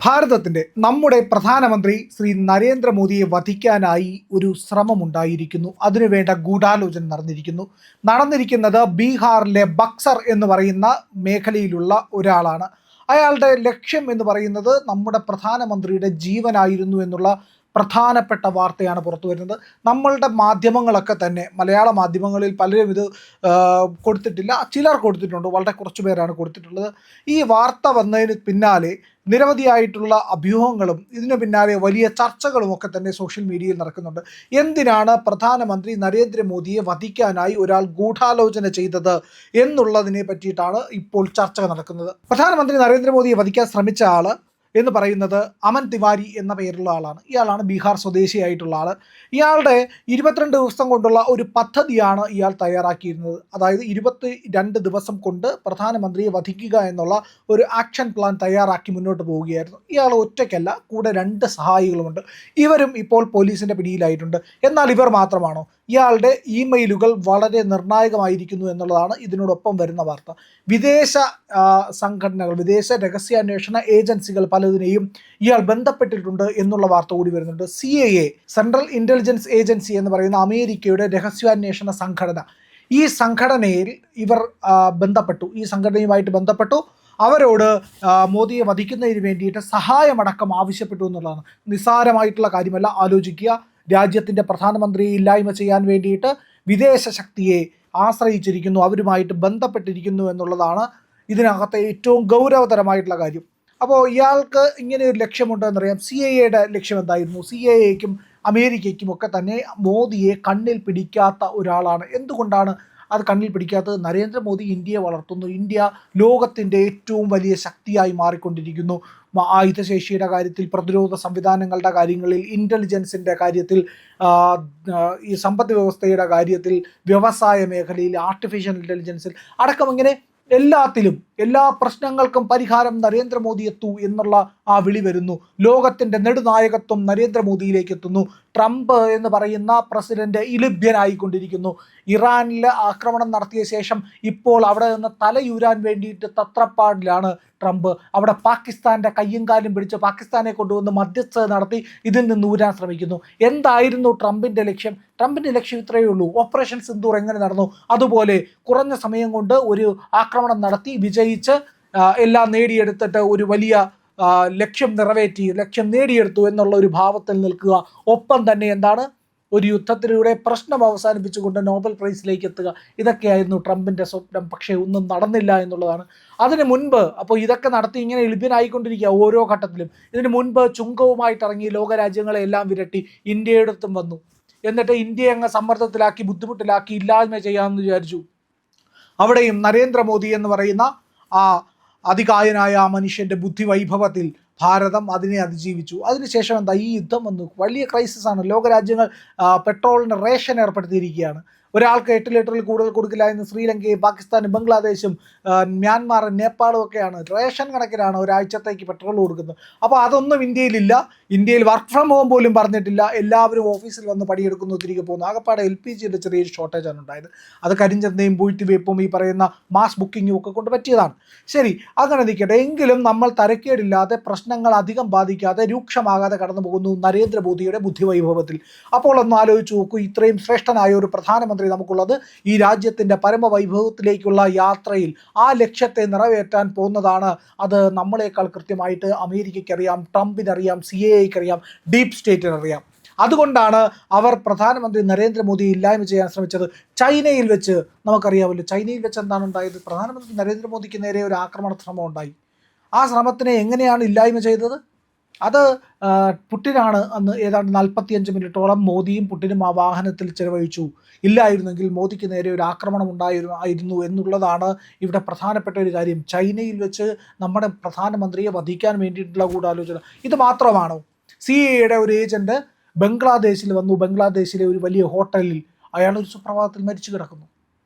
ഭാരതത്തിൻ്റെ നമ്മുടെ പ്രധാനമന്ത്രി ശ്രീ നരേന്ദ്രമോദിയെ വധിക്കാനായി ഒരു ശ്രമമുണ്ടായിരിക്കുന്നു. അതിനുവേണ്ട ഗൂഢാലോചന നടന്നിരിക്കുന്നത് ബീഹാറിലെ ബക്സർ എന്ന് പറയുന്ന മേഖലയിലുള്ള ഒരാളാണ്. അയാളുടെ ലക്ഷ്യം എന്ന് പറയുന്നത് നമ്മുടെ പ്രധാനമന്ത്രിയുടെ ജീവനായിരുന്നു എന്നുള്ള പ്രധാനപ്പെട്ട വാർത്തയാണ് പുറത്തു വരുന്നത്. നമ്മളുടെ മാധ്യമങ്ങളൊക്കെ തന്നെ, മലയാള മാധ്യമങ്ങളിൽ പലരും ഇത് കൊടുത്തിട്ടില്ല, ചിലർ കൊടുത്തിട്ടുണ്ട്, വളരെ കുറച്ച് പേരാണ് കൊടുത്തിട്ടുള്ളത്. ഈ വാർത്ത വന്നതിന് പിന്നാലെ നിരവധിയായിട്ടുള്ള അഭ്യൂഹങ്ങളും ഇതിനു പിന്നാലെ വലിയ ചർച്ചകളും ഒക്കെ തന്നെ സോഷ്യൽ മീഡിയയിൽ നടക്കുന്നുണ്ട്. എന്തിനാണ് പ്രധാനമന്ത്രി നരേന്ദ്രമോദിയെ വധിക്കാനായി ഒരാൾ ഗൂഢാലോചന ചെയ്തത് എന്നുള്ളതിനെ പറ്റിയിട്ടാണ് ഇപ്പോൾ ചർച്ച നടക്കുന്നത്. പ്രധാനമന്ത്രി നരേന്ദ്രമോദിയെ വധിക്കാൻ ശ്രമിച്ച ആൾ എന്ന് പറയുന്നത് അമൻ തിവാരി എന്ന പേരുള്ള ആളാണ്. ഇയാളാണ് ബീഹാർ സ്വദേശിയായിട്ടുള്ള ആൾ. ഇയാളുടെ 22 ദിവസം കൊണ്ടുള്ള ഒരു പദ്ധതിയാണ് ഇയാൾ തയ്യാറാക്കിയിരുന്നത്. അതായത് 22 ദിവസം കൊണ്ട് പ്രധാനമന്ത്രിയെ വധിക്കുക എന്നുള്ള ഒരു ആക്ഷൻ പ്ലാൻ തയ്യാറാക്കി മുന്നോട്ട് പോവുകയായിരുന്നു. ഇയാൾ ഒറ്റയ്ക്കല്ല, കൂടെ 2 സഹായികളുമുണ്ട്. ഇവരും ഇപ്പോൾ പോലീസിൻ്റെ പിടിയിലായിട്ടുണ്ട്. എന്നാൽ ഇവർ മാത്രമാണോ? ഇയാളുടെ ഇമെയിലുകൾ വളരെ നിർണായകമായിരിക്കുന്നു എന്നുള്ളതാണ് ഇതിനോടൊപ്പം വരുന്ന വാർത്ത. വിദേശ സംഘടനകൾ, വിദേശ രഹസ്യാന്വേഷണ ഏജൻസികൾ പലതിനെയും ഇയാൾ ബന്ധപ്പെട്ടിട്ടുണ്ട് എന്നുള്ള വാർത്ത കൂടി വരുന്നുണ്ട്. CIA, സെൻട്രൽ ഇൻ്റലിജൻസ് ഏജൻസി എന്ന് പറയുന്ന അമേരിക്കയുടെ രഹസ്യാന്വേഷണ സംഘടന, ഈ സംഘടനയിൽ ഇവർ ഈ സംഘടനയുമായിട്ട് ബന്ധപ്പെട്ടു. അവരോട് മോദിയെ വധിക്കുന്നതിന് വേണ്ടിയിട്ട് സഹായമടക്കം ആവശ്യപ്പെട്ടു എന്നുള്ളതാണ്. നിസ്സാരമായിട്ടുള്ള കാര്യമല്ല. ആലോചിക്കുക, രാജ്യത്തിൻ്റെ പ്രധാനമന്ത്രിയെ ഇല്ലായ്മ ചെയ്യാൻ വേണ്ടിയിട്ട് വിദേശ ശക്തിയെ ആശ്രയിച്ചിരിക്കുന്നു, അവരുമായിട്ട് ബന്ധപ്പെട്ടിരിക്കുന്നു എന്നുള്ളതാണ് ഇതിനകത്തെ ഏറ്റവും ഗൗരവതരമായിട്ടുള്ള കാര്യം. അപ്പോൾ ഇയാൾക്ക് ഇങ്ങനെ ഒരു ലക്ഷ്യമുണ്ടെന്നറിയാം. CIA ലക്ഷ്യം എന്തായിരുന്നു? CIA-ക്കും അമേരിക്കയ്ക്കും ഒക്കെ തന്നെ മോദിയെ കണ്ണിൽ പിടിക്കാത്ത ഒരാളാണ്. എന്തുകൊണ്ടാണ് അത് കണ്ണിൽ പിടിക്കാത്തത്? നരേന്ദ്രമോദി ഇന്ത്യയെ വളർത്തുന്നു. ഇന്ത്യ ലോകത്തിൻ്റെ ഏറ്റവും വലിയ ശക്തിയായി മാറിക്കൊണ്ടിരിക്കുന്നു. ആയുധശേഷിയുടെ കാര്യത്തിൽ, പ്രതിരോധ സംവിധാനങ്ങളുടെ കാര്യങ്ങളിൽ, ഇൻ്റലിജൻസിൻ്റെ കാര്യത്തിൽ, ഈ സമ്പദ് വ്യവസ്ഥയുടെ കാര്യത്തിൽ, വ്യവസായ മേഖലയിൽ, ആർട്ടിഫിഷ്യൽ ഇൻ്റലിജൻസിൽ അടക്കം, ഇങ്ങനെ എല്ലാത്തിലും എല്ലാ പ്രശ്നങ്ങൾക്കും പരിഹാരം നരേന്ദ്രമോദി എത്തൂ എന്നുള്ള ആ വിളി വരുന്നു. ലോകത്തിൻ്റെ നെടുനായകത്വം നരേന്ദ്രമോദിയിലേക്ക് എത്തുന്നു. ട്രംപ് എന്ന് പറയുന്ന പ്രസിഡന്റ് ഇലഭ്യനായിക്കൊണ്ടിരിക്കുന്നു. ഇറാനിൽ ആക്രമണം നടത്തിയ ശേഷം ഇപ്പോൾ അവിടെ നിന്ന് തലയൂരാൻ വേണ്ടിയിട്ട് തത്രപ്പാടിലാണ് ട്രംപ്. അവിടെ പാകിസ്ഥാൻ്റെ കയ്യും കാലും പിടിച്ച് പാകിസ്ഥാനെ കൊണ്ടുവന്ന് മധ്യസ്ഥത നടത്തി ഇതിൽ നിന്ന് ഊരാൻ ശ്രമിക്കുന്നു. എന്തായിരുന്നു ട്രംപിൻ്റെ ലക്ഷ്യം? ട്രംപിൻ്റെ ലക്ഷ്യം ഇത്രയേ ഉള്ളൂ. ഓപ്പറേഷൻ സിന്ദൂർ എങ്ങനെ നടന്നു അതുപോലെ കുറഞ്ഞ സമയം കൊണ്ട് ഒരു ആക്രമണം നടത്തി വിജയിച്ച് എല്ലാം നേടിയെടുത്തിട്ട് ഒരു വലിയ ലക്ഷ്യം നേടിയെടുത്തു എന്നുള്ള ഒരു ഭാവത്തിൽ നിൽക്കുക. ഒപ്പം തന്നെ എന്താണ്, ഒരു യുദ്ധത്തിലൂടെ പ്രശ്നം അവസാനിപ്പിച്ചുകൊണ്ട് നോബൽ പ്രൈസിലേക്ക് എത്തുക. ഇതൊക്കെയായിരുന്നു ട്രംപിൻ്റെ സ്വപ്നം. പക്ഷേ ഒന്നും നടന്നില്ല എന്നുള്ളതാണ്. അതിന് മുൻപ് അപ്പോൾ ഇതൊക്കെ നടത്തി ഇങ്ങനെ എളുപ്പനായിക്കൊണ്ടിരിക്കുക ഓരോ ഘട്ടത്തിലും. ഇതിന് മുൻപ് ചുങ്കവുമായിട്ട് ഇറങ്ങി ലോകരാജ്യങ്ങളെ എല്ലാം വിരട്ടി ഇന്ത്യയുടെ അടുത്തും വന്നു. എന്നിട്ട് ഇന്ത്യയെ അങ്ങ് സമ്മർദ്ദത്തിലാക്കി, ബുദ്ധിമുട്ടിലാക്കി, ഇല്ലായ്മ ചെയ്യാമെന്ന് വിചാരിച്ചു. അവിടെയും നരേന്ദ്രമോദി എന്ന് പറയുന്ന ആ അതികായനായ ആ മനുഷ്യൻ്റെ ബുദ്ധിവൈഭവത്തിൽ ഭാരതം അതിനെ അതിജീവിച്ചു. അതിനുശേഷം എന്താ, ഈ യുദ്ധം വന്നു. വലിയ ക്രൈസിസാണ്. ലോകരാജ്യങ്ങൾ പെട്രോളിന് റേഷൻ ഏർപ്പെടുത്തിയിരിക്കുകയാണ്. ഒരാൾക്ക് 8 ലിറ്ററിൽ കൂടുതൽ കൊടുക്കില്ല എന്ന് ശ്രീലങ്കയും പാകിസ്ഥാനും ബംഗ്ലാദേശും മ്യാൻമാറും നേപ്പാളും ഒക്കെയാണ് റേഷൻ കണക്കിനാണ് ഒരാഴ്ചത്തേക്ക് പെട്രോൾ കൊടുക്കുന്നത്. അപ്പോൾ അതൊന്നും ഇന്ത്യയിലില്ല. ഇന്ത്യയിൽ വർക്ക് ഫ്രം ഹോം പോലും പറഞ്ഞിട്ടില്ല. എല്ലാവരും ഓഫീസിൽ വന്ന് പണിയെടുക്കുന്നു, തിരികെ പോകുന്നു. ആകപ്പാടെ LPGയുടെ ചെറിയൊരു ഷോർട്ടേജാണ് ഉണ്ടായത്. അത് കരിഞ്ചന്തയും പൂഴ്ത്തിവയ്പ്പും ഈ പറയുന്ന മാസ് ബുക്കിങ്ങും ഒക്കെ കൊണ്ട് പറ്റിയതാണ്. ശരി, അങ്ങനെ നിൽക്കട്ടെ. എങ്കിലും നമ്മൾ തരക്കേടില്ലാതെ, പ്രശ്നങ്ങൾ അധികം ബാധിക്കാതെ, രൂക്ഷമാകാതെ കടന്നു പോകുന്നു നരേന്ദ്രമോദിയുടെ ബുദ്ധിവൈഭവത്തിൽ. അപ്പോൾ ഒന്ന് ആലോചിച്ച് നോക്കൂ, ഇത്രയും ശ്രേഷ്ഠനായ ഒരു പ്രധാനമന്ത്രി നമുക്കുള്ളത് ഈ രാജ്യത്തിൻ്റെ പരമവൈഭവത്തിലേക്കുള്ള യാത്രയിൽ ആ ലക്ഷ്യത്തെ നിറവേറ്റാൻ പോകുന്നതാണ്. അത് നമ്മളെക്കാൾ കൃത്യമായിട്ട് അമേരിക്കയ്ക്കറിയാം, ട്രംപിനറിയാം, CIA-ക്കറിയാം, ഡീപ് സ്റ്റേറ്റിനറിയാം. അതുകൊണ്ടാണ് അവർ പ്രധാനമന്ത്രി നരേന്ദ്രമോദിയെ ഇല്ലായ്മ ചെയ്യാൻ ശ്രമിച്ചത്. ചൈനയിൽ വെച്ച് നമുക്കറിയാമല്ലോ, ചൈനയിൽ വെച്ച് എന്താണ് ഉണ്ടായത്? പ്രധാനമന്ത്രി നരേന്ദ്രമോദിക്ക് നേരെ ഒരു ആക്രമണ ശ്രമം ഉണ്ടായി. ആ ശ്രമത്തിനെ എങ്ങനെയാണ് ഇല്ലായ്മ ചെയ്തത്? അത് പുടിനാണ് അന്ന് ഏതാണ്ട് 45 മിനിറ്റോളം മോദിയും പുടിനും ആ വാഹനത്തിൽ ചിലവഴിച്ചു. ഇല്ലായിരുന്നെങ്കിൽ മോദിക്ക് നേരെ ഒരു ആക്രമണം ഉണ്ടായിരുന്നു എന്നുള്ളതാണ് ഇവിടെ പ്രധാനപ്പെട്ട ഒരു കാര്യം. ചൈനയിൽ വെച്ച് നമ്മുടെ പ്രധാനമന്ത്രിയെ വധിക്കാൻ വേണ്ടിയിട്ടുള്ള ഗൂഢാലോചന. ഇത് മാത്രമാണോ? CIA-യുടെ ഒരു ഏജൻറ്റ് ബംഗ്ലാദേശിൽ വന്നു. ബംഗ്ലാദേശിലെ ഒരു വലിയ ഹോട്ടലിൽ അയാൾ ഒരു സുപ്രഭാതത്തിൽ മരിച്ചു കിടക്കുന്നു.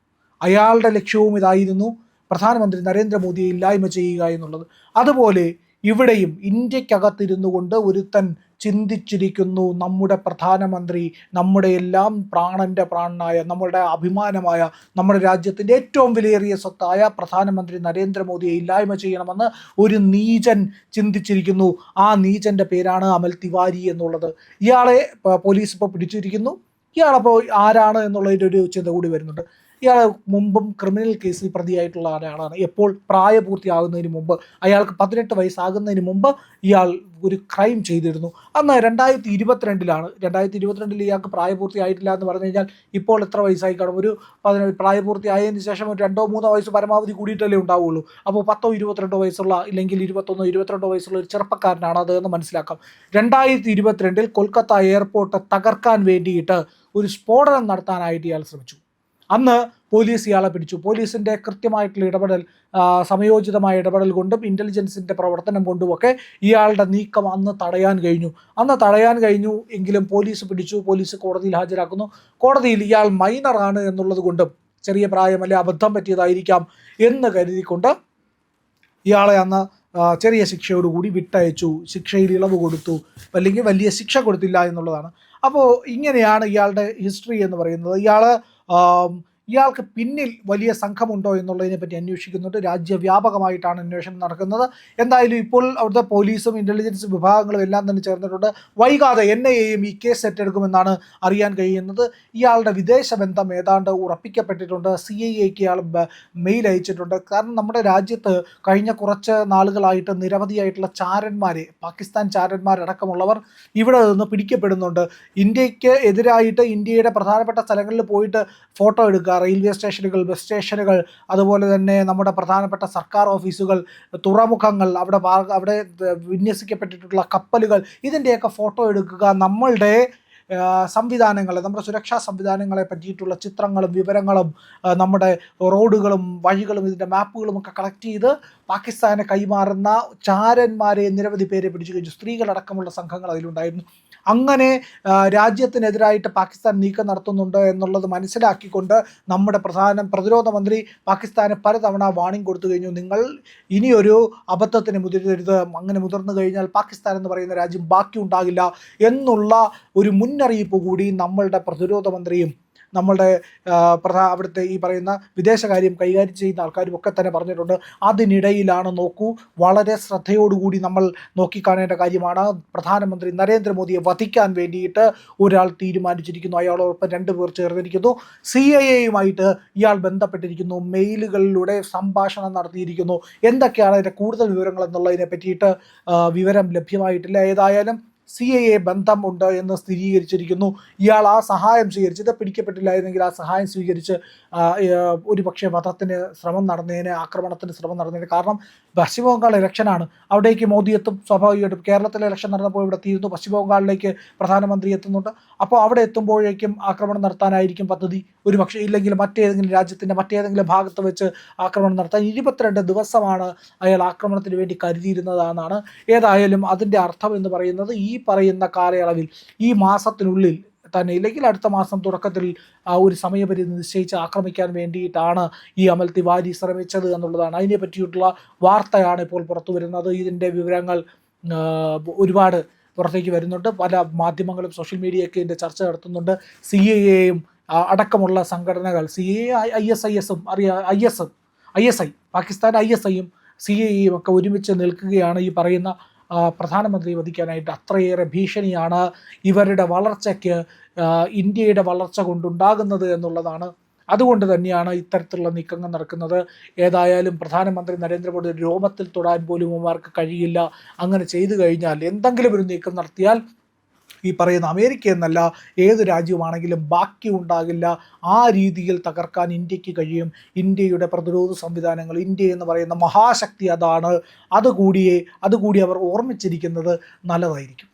അയാളുടെ ലക്ഷ്യവും ഇതായിരുന്നു, പ്രധാനമന്ത്രി നരേന്ദ്രമോദിയെ ഇല്ലായ്മ ചെയ്യുക എന്നുള്ളത്. അതുപോലെ ഇവിടെയും ഇന്ത്യക്കകത്തിരുന്നു കൊണ്ട് ഒരുത്തൻ ചിന്തിച്ചിരിക്കുന്നു നമ്മുടെ പ്രധാനമന്ത്രി, നമ്മുടെ എല്ലാം പ്രാണൻ്റെ പ്രാണനായ, നമ്മുടെ അഭിമാനമായ, നമ്മുടെ രാജ്യത്തിൻ്റെ ഏറ്റവും വിലയേറിയ സ്വത്തായ പ്രധാനമന്ത്രി നരേന്ദ്രമോദിയെ ഇല്ലായ്മ ചെയ്യണമെന്ന് ഒരു നീചൻ ചിന്തിച്ചിരിക്കുന്നു. ആ നീചൻ്റെ പേരാണ് അമൽ തിവാരി എന്നുള്ളത്. ഇയാളെ പോലീസ് ഇപ്പോൾ പിടിച്ചിരിക്കുന്നു. ഇയാളപ്പോൾ ആരാണ് എന്നുള്ളതിൻ്റെ ഒരു ചിന്ത കൂടി വരുന്നുണ്ട്. ഇയാൾ മുമ്പും ക്രിമിനൽ കേസിൽ പ്രതിയായിട്ടുള്ള ആളാണ്. എപ്പോൾ പ്രായപൂർത്തിയാകുന്നതിന് മുമ്പ്, അയാൾക്ക് 18 വയസ്സാകുന്നതിന് മുമ്പ് ഇയാൾ ഒരു ക്രൈം ചെയ്തിരുന്നു. അന്ന് 2022 ഇയാൾക്ക് പ്രായപൂർത്തിയായിട്ടില്ല എന്ന് പറഞ്ഞു കഴിഞ്ഞാൽ ഇപ്പോൾ എത്ര വയസ്സായി കാണും? ഒരു പ്രായപൂർത്തിയായതിന് ശേഷം ഒരു 2-3 വയസ്സ് പരമാവധി കൂടിയിട്ടല്ലേ ഉണ്ടാവുകയുള്ളൂ. അപ്പോൾ 10-22 വയസ്സുള്ള, ഇല്ലെങ്കിൽ 21-22 വയസ്സുള്ള ഒരു ചെറുപ്പക്കാരനാണ് അത് എന്ന് മനസ്സിലാക്കാം. 2022 കൊൽക്കത്ത എയർപോർട്ട് തകർക്കാൻ വേണ്ടിയിട്ട് ഒരു സ്ഫോടനം നടത്താനായിട്ട് ഇയാൾ ശ്രമിച്ചു. അന്ന് പോലീസ് ഇയാളെ പിടിച്ചു. പോലീസിൻ്റെ കൃത്യമായിട്ടുള്ള ഇടപെടൽ, സമയോചിതമായ ഇടപെടൽ കൊണ്ടും ഇൻ്റലിജൻസിൻ്റെ പ്രവർത്തനം കൊണ്ടുമൊക്കെ ഇയാളുടെ നീക്കം അന്ന് തടയാൻ കഴിഞ്ഞു. എങ്കിലും പോലീസ് പിടിച്ചു. പോലീസ് കോടതിയിൽ ഹാജരാക്കുന്നു. കോടതിയിൽ ഇയാൾ മൈനറാണ് എന്നുള്ളത് കൊണ്ടും, ചെറിയ പ്രായമല്ലേ, അബദ്ധം പറ്റിയതായിരിക്കാം എന്ന് കരുതിക്കൊണ്ട് ഇയാളെ അന്ന് ചെറിയ ശിക്ഷയോടുകൂടി വിട്ടയച്ചു. ശിക്ഷയിൽ ഇളവ് കൊടുത്തു, അല്ലെങ്കിൽ വലിയ ശിക്ഷ കൊടുത്തില്ല എന്നുള്ളതാണ്. അപ്പോൾ ഇങ്ങനെയാണ് ഇയാളുടെ ഹിസ്റ്ററി എന്ന് പറയുന്നത്. ഇയാൾക്ക് പിന്നിൽ വലിയ സംഘമുണ്ടോ എന്നുള്ളതിനെ പറ്റി അന്വേഷിക്കുന്നുണ്ട്. രാജ്യവ്യാപകമായിട്ടാണ് അന്വേഷണം നടക്കുന്നത്. എന്തായാലും ഇപ്പോൾ അവിടുത്തെ പോലീസും ഇൻ്റലിജൻസ് വിഭാഗങ്ങളും എല്ലാം തന്നെ ചേർന്നിട്ടുണ്ട്. വൈകാതെ NIAയും ഈ കേസ് ഏറ്റെടുക്കുമെന്നാണ് അറിയാൻ കഴിയുന്നത്. ഇയാളുടെ വിദേശ ബന്ധം ഏതാണ്ട് ഉറപ്പിക്കപ്പെട്ടിട്ടുണ്ട്. CIAക്ക് ഇയാൾ മെയിൽ അയച്ചിട്ടുണ്ട്. കാരണം നമ്മുടെ രാജ്യത്ത് കഴിഞ്ഞ കുറച്ച് നാളുകളായിട്ട് നിരവധിയായിട്ടുള്ള ചാരന്മാരെ, പാകിസ്ഥാൻ ചാരന്മാരടക്കമുള്ളവർ ഇവിടെ നിന്ന് പിടിക്കപ്പെടുന്നുണ്ട്. ഇന്ത്യക്ക് എതിരായിട്ട് ഇന്ത്യയുടെ പ്രധാനപ്പെട്ട സ്ഥലങ്ങളിൽ പോയിട്ട് ഫോട്ടോ എടുക്കുക, റെയിൽവേ സ്റ്റേഷനുകൾ, ബസ് സ്റ്റേഷനുകൾ, അതുപോലെ തന്നെ നമ്മുടെ പ്രധാനപ്പെട്ട സർക്കാർ ഓഫീസുകൾ, തുറമുഖങ്ങൾ, അവിടെ വിന്യസിക്കപ്പെട്ടിട്ടുള്ള കപ്പലുകൾ, ഇതിൻ്റെയൊക്കെ ഫോട്ടോ എടുക്കുക, നമ്മളുടെ സംവിധാനങ്ങളെ, നമ്മുടെ സുരക്ഷാ സംവിധാനങ്ങളെ പറ്റിയിട്ടുള്ള ചിത്രങ്ങളും വിവരങ്ങളും നമ്മുടെ റോഡുകളും വഴികളും ഇതിൻ്റെ മാപ്പുകളും ഒക്കെ കളക്ട് ചെയ്ത് പാകിസ്ഥാനെ കൈമാറുന്ന ചാരന്മാരെ നിരവധി പേരെ പിടിച്ചു കഴിഞ്ഞു. സ്ത്രീകളടക്കമുള്ള സംഘങ്ങൾ അതിലുണ്ടായിരുന്നു. അങ്ങനെ രാജ്യത്തിനെതിരായിട്ട് പാകിസ്ഥാൻ നീക്കം നടത്തുന്നുണ്ട് എന്നുള്ളത് മനസ്സിലാക്കിക്കൊണ്ട് നമ്മുടെ പ്രതിരോധ മന്ത്രി പാകിസ്ഥാന് പലതവണ വാണിംഗ് കൊടുത്തു കഴിഞ്ഞു. നിങ്ങൾ ഇനിയൊരു അബദ്ധത്തിന് മുതിരരുത്, അങ്ങനെ മുതിർന്നു കഴിഞ്ഞാൽ പാകിസ്ഥാൻ എന്ന് പറയുന്ന രാജ്യം ബാക്കി ഉണ്ടാകില്ല എന്നുള്ള ഒരു മുന്നറിയിപ്പ് കൂടി നമ്മളുടെ പ്രതിരോധ മന്ത്രിയും നമ്മളുടെ അവിടുത്തെ ഈ പറയുന്ന വിദേശകാര്യം കൈകാര്യം ചെയ്യുന്ന ആൾക്കാരും ഒക്കെ തന്നെ പറഞ്ഞിട്ടുണ്ട്. അതിനിടയിലാണ് നോക്കൂ, വളരെ ശ്രദ്ധയോടുകൂടി നമ്മൾ നോക്കിക്കാണേണ്ട കാര്യമാണ്, പ്രധാനമന്ത്രി നരേന്ദ്രമോദിയെ വധിക്കാൻ വേണ്ടിയിട്ട് ഒരാൾ തീരുമാനിച്ചിരിക്കുന്നു. അയാളോടൊപ്പം 2 പേർ ചേർന്നിരിക്കുന്നു. CIAയുമായിട്ട് ഇയാൾ ബന്ധപ്പെട്ടിരിക്കുന്നു. മെയിലുകളിലൂടെ സംഭാഷണം നടത്തിയിരിക്കുന്നു. എന്തൊക്കെയാണ് അതിൻ്റെ കൂടുതൽ വിവരങ്ങൾ എന്നുള്ളതിനെ പറ്റിയിട്ട് വിവരം ലഭ്യമായിട്ടില്ല. ഏതായാലും CIA ബന്ധം ഉണ്ട് എന്ന് സ്ഥിരീകരിച്ചിരിക്കുന്നു. ഇയാൾ ആ സഹായം സ്വീകരിച്ചത്, പിടിക്കപ്പെട്ടില്ലായിരുന്നെങ്കിൽ ആ സഹായം സ്വീകരിച്ച് ഒരു പക്ഷേ വധത്തിന് ശ്രമം നടന്നതിന്, ആക്രമണത്തിന് ശ്രമം നടന്നതിന്. കാരണം പശ്ചിമബംഗാൾ ഇലക്ഷനാണ്, അവിടേക്ക് മോദി എത്തും സ്വാഭാവികമായിട്ടും. കേരളത്തിലെ ഇലക്ഷൻ നടന്നപ്പോൾ ഇവിടെ തീരുന്നു, പശ്ചിമബംഗാളിലേക്ക് പ്രധാനമന്ത്രി എത്തുന്നുണ്ട്. അപ്പോൾ അവിടെ എത്തുമ്പോഴേക്കും ആക്രമണം നടത്താനായിരിക്കും പദ്ധതി. ഒരു പക്ഷേ ഇല്ലെങ്കിൽ മറ്റേതെങ്കിലും രാജ്യത്തിൻ്റെ മറ്റേതെങ്കിലും ഭാഗത്ത് വെച്ച് ആക്രമണം നടത്താൻ 22 ദിവസമാണ് അയാൾ ആക്രമണത്തിന് വേണ്ടി കരുതിയിരുന്നതെന്നാണ്. ഏതായാലും അതിൻ്റെ അർത്ഥം എന്ന് പറയുന്നത് ഈ പറയുന്ന കാലയളവിൽ, ഈ മാസത്തിനുള്ളിൽ തന്നെ, ഇല്ലെങ്കിൽ അടുത്ത മാസം തുടക്കത്തിൽ ഒരു സമയപരിധി നിശ്ചയിച്ച് ആക്രമിക്കാൻ വേണ്ടിയിട്ടാണ് ഈ അമൽ തിവാരി ശ്രമിച്ചത് എന്നുള്ളതാണ്. അതിനെ പറ്റിയിട്ടുള്ള വാർത്തയാണ് ഇപ്പോൾ പുറത്തു വരുന്നത്. ഇതിൻ്റെ വിവരങ്ങൾ ഒരുപാട് പുറത്തേക്ക് വരുന്നുണ്ട്. പല മാധ്യമങ്ങളും സോഷ്യൽ മീഡിയയൊക്കെ ഇതിൻ്റെ ചർച്ച നടത്തുന്നുണ്ട്. CIAയും അടക്കമുള്ള സംഘടനകൾ, ISISും ISI, പാകിസ്ഥാൻ ISIയും CIAയും ഒക്കെ ഒരുമിച്ച് നിൽക്കുകയാണ് ഈ പറയുന്ന പ്രധാനമന്ത്രി വധിക്കാനായിട്ട്. അത്രയേറെ ഭീഷണിയാണ് ഇവരുടെ വളർച്ചയ്ക്ക്, ഇന്ത്യയുടെ വളർച്ച കൊണ്ടുണ്ടാകുന്നത് എന്നുള്ളതാണ്. അതുകൊണ്ട് തന്നെയാണ് ഇത്തരത്തിലുള്ള നീക്കങ്ങൾ നടക്കുന്നത്. ഏതായാലും പ്രധാനമന്ത്രി നരേന്ദ്രമോദി രോമത്തിൽ തൊടാൻ പോലും അവർക്ക് കഴിയില്ല. അങ്ങനെ ചെയ്തു കഴിഞ്ഞാൽ, എന്തെങ്കിലും ഒരു നീക്കം നടത്തിയാൽ ഈ പറയുന്ന അമേരിക്ക എന്നല്ല ഏത് രാജ്യമാണെങ്കിലും ബാക്കി ഉണ്ടാകില്ല. ആ രീതിയിൽ തകർക്കാൻ ഇന്ത്യക്ക് കഴിയും. ഇന്ത്യയുടെ പ്രതിരോധ സംവിധാനങ്ങൾ, ഇന്ത്യ എന്ന് പറയുന്ന മഹാശക്തി അതാണ്. അതുകൂടി അവർ ഓർമ്മിച്ചിരിക്കുന്നത് നല്ലതായിരിക്കും.